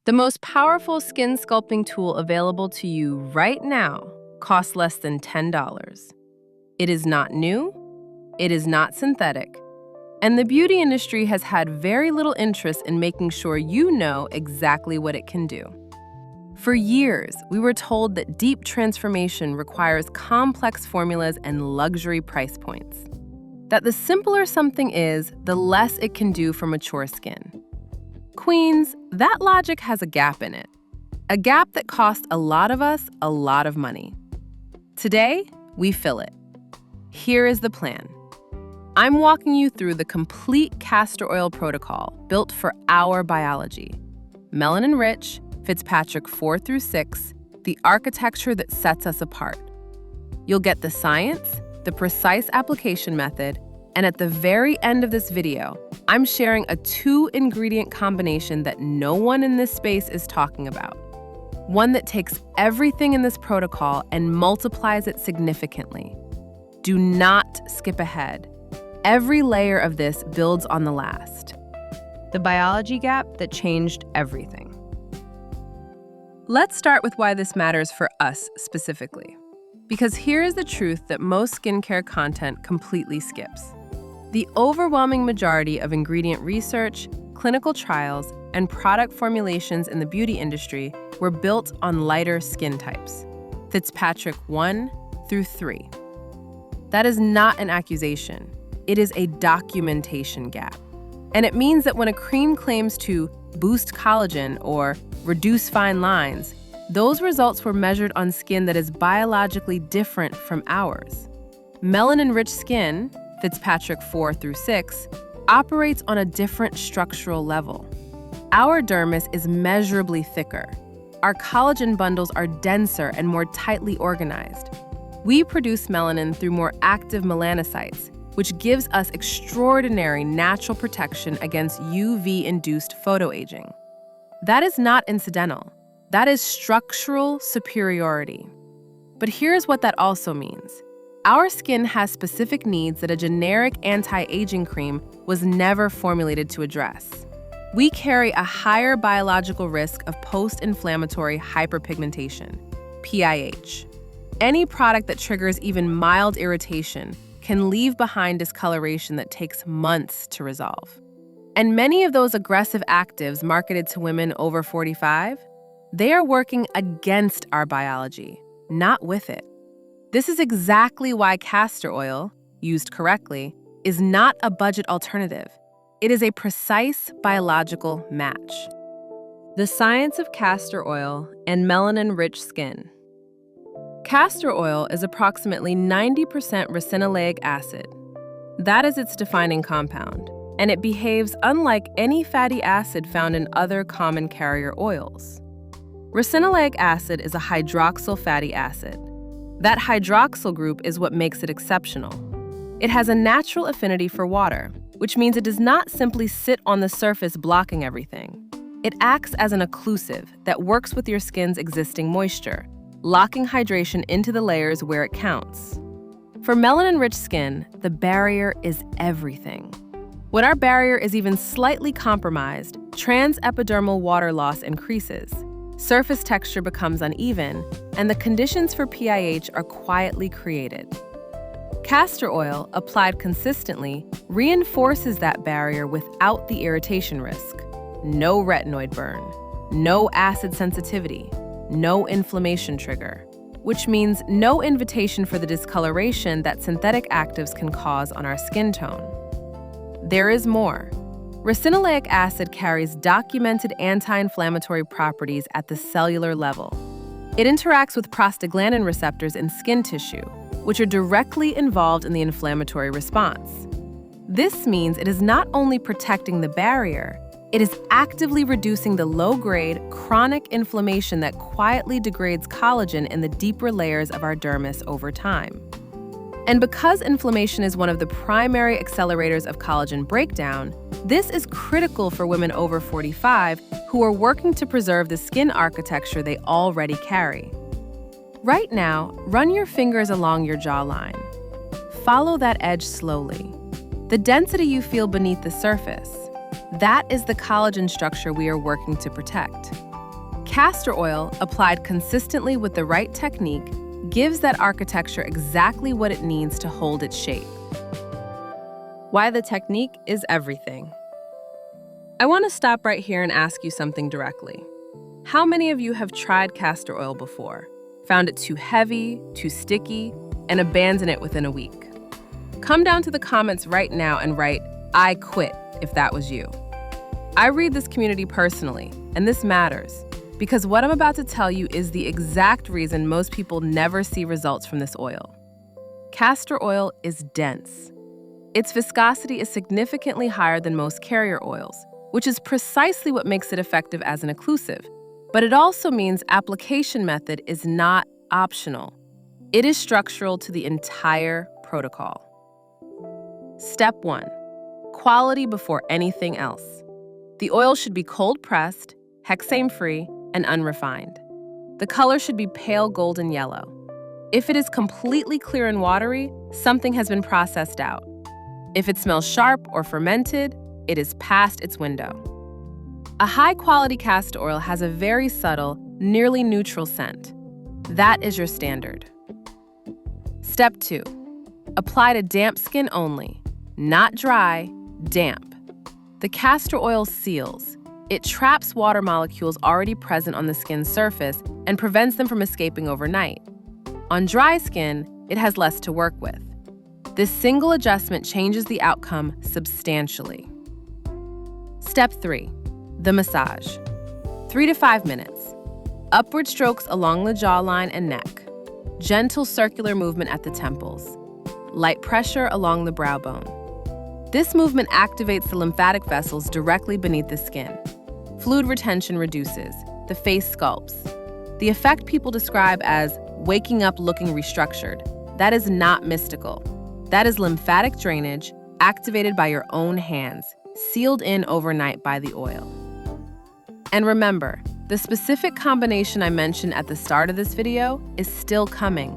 The most powerful skin sculpting tool available to you right now costs less than $10. It is not new, it is not synthetic, and the beauty industry has had very little interest in making sure you know exactly what it can do. For years, we were told that deep transformation requires complex formulas and luxury price points. That the simpler something is, the less it can do for mature skin. Queens, that logic has a gap in it. A gap that costs a lot of us a lot of money. Today, we fill it. Here is the plan. I'm walking you through the complete castor oil protocol built for our biology. Melanin-rich, Fitzpatrick IV-VI, the architecture that sets us apart. You'll get the science, the precise application method, and at the very end of this video, I'm sharing a 2-ingredient combination that no one in this space is talking about. One that takes everything in this protocol and multiplies it significantly. Do not skip ahead. Every layer of this builds on the last. The biology gap that changed everything. Let's start with why this matters for us specifically. Because here is the truth that most skincare content completely skips. The overwhelming majority of ingredient research, clinical trials, and product formulations in the beauty industry were built on lighter skin types, Fitzpatrick I-III. That is not an accusation. It is a documentation gap. And it means that when a cream claims to boost collagen or reduce fine lines, those results were measured on skin that is biologically different from ours. Melanin-rich skin, Fitzpatrick IV-VI, operates on a different structural level. Our dermis is measurably thicker. Our collagen bundles are denser and more tightly organized. We produce melanin through more active melanocytes, which gives us extraordinary natural protection against UV-induced photoaging. That is not incidental. That is structural superiority. But here's what that also means. Our skin has specific needs that a generic anti-aging cream was never formulated to address. We carry a higher biological risk of post-inflammatory hyperpigmentation, PIH. Any product that triggers even mild irritation can leave behind discoloration that takes months to resolve. And many of those aggressive actives marketed to women over 45, they are working against our biology, not with it. This is exactly why castor oil, used correctly, is not a budget alternative. It is a precise biological match. The science of castor oil and melanin-rich skin. Castor oil is approximately 90% ricinoleic acid. That is its defining compound, and it behaves unlike any fatty acid found in other common carrier oils. Ricinoleic acid is a hydroxyl fatty acid. That hydroxyl group is what makes it exceptional. It has a natural affinity for water, which means it does not simply sit on the surface blocking everything. It acts as an occlusive that works with your skin's existing moisture, locking hydration into the layers where it counts. For melanin-rich skin, the barrier is everything. When our barrier is even slightly compromised, trans-epidermal water loss increases, surface texture becomes uneven, and the conditions for PIH are quietly created. Castor oil, applied consistently, reinforces that barrier without the irritation risk. No retinoid burn, no acid sensitivity, no inflammation trigger, which means no invitation for the discoloration that synthetic actives can cause on our skin tone. There is more. Ricinoleic acid carries documented anti-inflammatory properties at the cellular level. It interacts with prostaglandin receptors in skin tissue, which are directly involved in the inflammatory response. This means it is not only protecting the barrier, it is actively reducing the low-grade, chronic inflammation that quietly degrades collagen in the deeper layers of our dermis over time. And because inflammation is one of the primary accelerators of collagen breakdown, this is critical for women over 45 who are working to preserve the skin architecture they already carry. Right now, run your fingers along your jawline. Follow that edge slowly. The density you feel beneath the surface. That is the collagen structure we are working to protect. Castor oil, applied consistently with the right technique, gives that architecture exactly what it needs to hold its shape. Why the technique is everything. I want to stop right here and ask you something directly. How many of you have tried castor oil before, found it too heavy, too sticky, and abandoned it within a week? Come down to the comments right now and write, "I quit," if that was you. I read this community personally, and this matters, because what I'm about to tell you is the exact reason most people never see results from this oil. Castor oil is dense. Its viscosity is significantly higher than most carrier oils, which is precisely what makes it effective as an occlusive. But it also means application method is not optional. It is structural to the entire protocol. Step 1. Quality before anything else. The oil should be cold-pressed, hexane-free, and unrefined. The color should be pale golden yellow. If it is completely clear and watery, something has been processed out. If it smells sharp or fermented, it is past its window. A high-quality castor oil has a very subtle, nearly neutral scent. That is your standard. Step 2. Apply to damp skin only. Not dry, damp. The castor oil seals. It traps water molecules already present on the skin's surface and prevents them from escaping overnight. On dry skin, it has less to work with. This single adjustment changes the outcome substantially. Step 3. The massage. 3 to 5 minutes. Upward strokes along the jawline and neck. Gentle circular movement at the temples. Light pressure along the brow bone. This movement activates the lymphatic vessels directly beneath the skin. Fluid retention reduces. The face sculpts. The effect people describe as waking up looking restructured. That is not mystical. That is lymphatic drainage activated by your own hands, sealed in overnight by the oil. And remember, the specific combination I mentioned at the start of this video is still coming.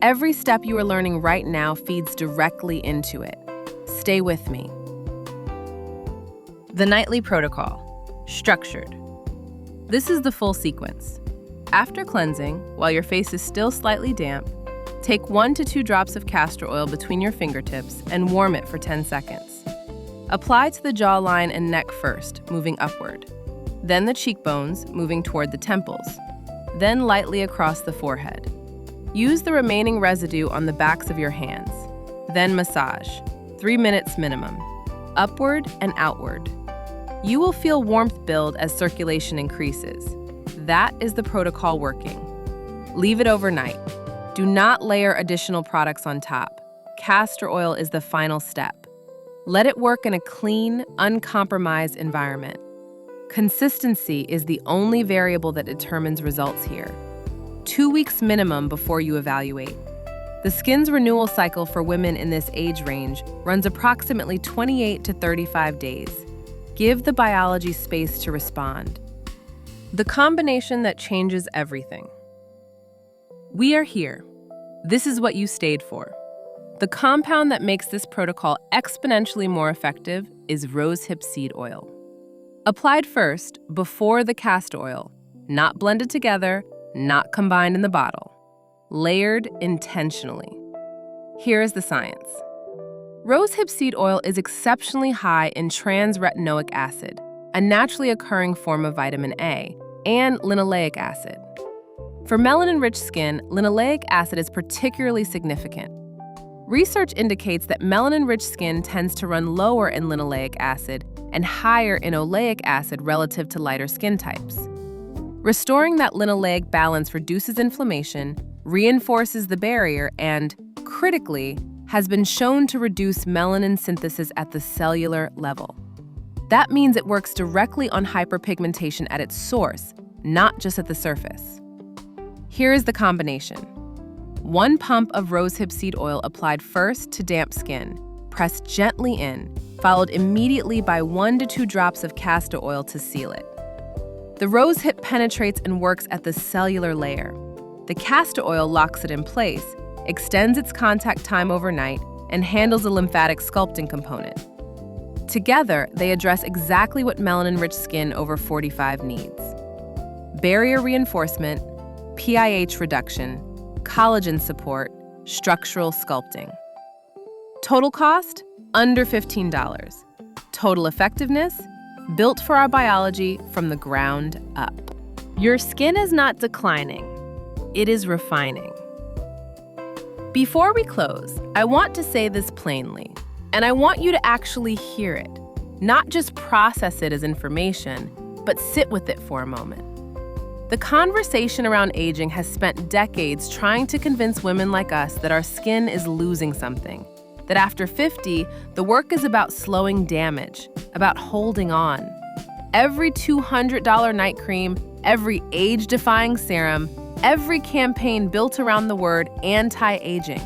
Every step you are learning right now feeds directly into it. Stay with me. The nightly protocol. Structured. This is the full sequence. After cleansing, while your face is still slightly damp, take 1 to 2 drops of castor oil between your fingertips and warm it for 10 seconds. Apply to the jawline and neck first, moving upward. Then the cheekbones, moving toward the temples. Then lightly across the forehead. Use the remaining residue on the backs of your hands. Then massage, 3 minutes minimum, upward and outward. You will feel warmth build as circulation increases. That is the protocol working. Leave it overnight. Do not layer additional products on top. Castor oil is the final step. Let it work in a clean, uncompromised environment. Consistency is the only variable that determines results here. 2 weeks minimum before you evaluate. The skin's renewal cycle for women in this age range runs approximately 28 to 35 days. Give the biology space to respond. The combination that changes everything. We are here. This is what you stayed for. The compound that makes this protocol exponentially more effective is rosehip seed oil. Applied first, before the castor oil, not blended together, not combined in the bottle. Layered intentionally. Here is the science. Rosehip seed oil is exceptionally high in trans-retinoic acid, a naturally occurring form of vitamin A, and linoleic acid. For melanin-rich skin, linoleic acid is particularly significant. Research indicates that melanin-rich skin tends to run lower in linoleic acid and higher in oleic acid relative to lighter skin types. Restoring that linoleic balance reduces inflammation, reinforces the barrier, and, critically, has been shown to reduce melanin synthesis at the cellular level. That means it works directly on hyperpigmentation at its source, not just at the surface. Here is the combination. 1 pump of rosehip seed oil applied first to damp skin, pressed gently in, followed immediately by 1 to 2 drops of castor oil to seal it. The rosehip penetrates and works at the cellular layer. The castor oil locks it in place, extends its contact time overnight, and handles the lymphatic sculpting component. Together, they address exactly what melanin-rich skin over 45 needs: barrier reinforcement, PIH reduction, collagen support, structural sculpting. Total cost? Under $15. Total effectiveness? Built for our biology from the ground up. Your skin is not declining. It is refining. Before we close, I want to say this plainly, and I want you to actually hear it, not just process it as information, but sit with it for a moment. The conversation around aging has spent decades trying to convince women like us that our skin is losing something, that after 50, the work is about slowing damage, about holding on. Every $200 night cream, every age-defying serum, every campaign built around the word anti-aging,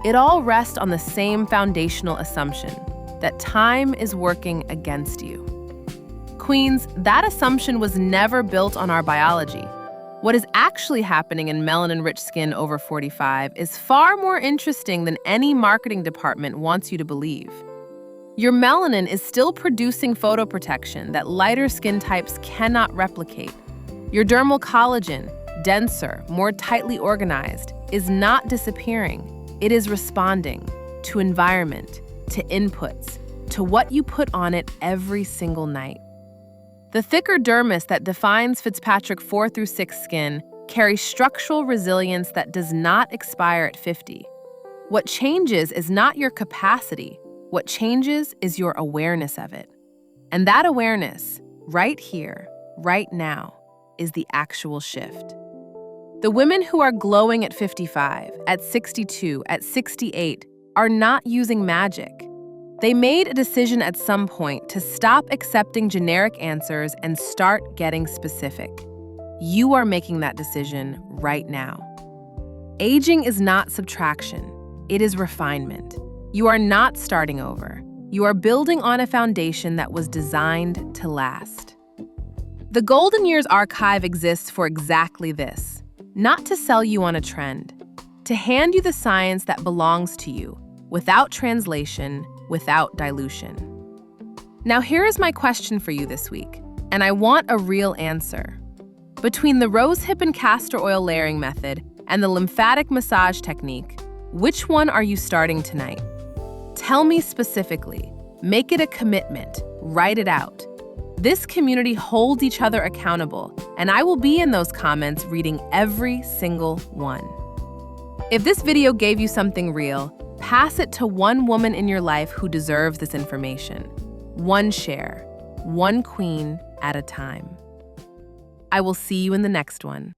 it all rests on the same foundational assumption, that time is working against you. Queens, that assumption was never built on our biology. What is actually happening in melanin-rich skin over 45 is far more interesting than any marketing department wants you to believe. Your melanin is still producing photoprotection that lighter skin types cannot replicate. Your dermal collagen, denser, more tightly organized, is not disappearing. It is responding to environment, to inputs, to what you put on it every single night. The thicker dermis that defines Fitzpatrick IV-VI skin carries structural resilience that does not expire at 50. What changes is not your capacity. What changes is your awareness of it. And that awareness, right here, right now, is the actual shift. The women who are glowing at 55, at 62, at 68 are not using magic. They made a decision at some point to stop accepting generic answers and start getting specific. You are making that decision right now. Aging is not subtraction. It is refinement. You are not starting over. You are building on a foundation that was designed to last. The Golden Years Archive exists for exactly this, not to sell you on a trend, to hand you the science that belongs to you, without translation, without dilution. Now here is my question for you this week, and I want a real answer. Between the Rosehip and Castor oil layering method and the lymphatic massage technique, which one are you starting tonight? Tell me specifically. Make it a commitment. Write it out. This community holds each other accountable, and I will be in those comments reading every single one. If this video gave you something real, pass it to one woman in your life who deserves this information. One share, one queen at a time. I will see you in the next one.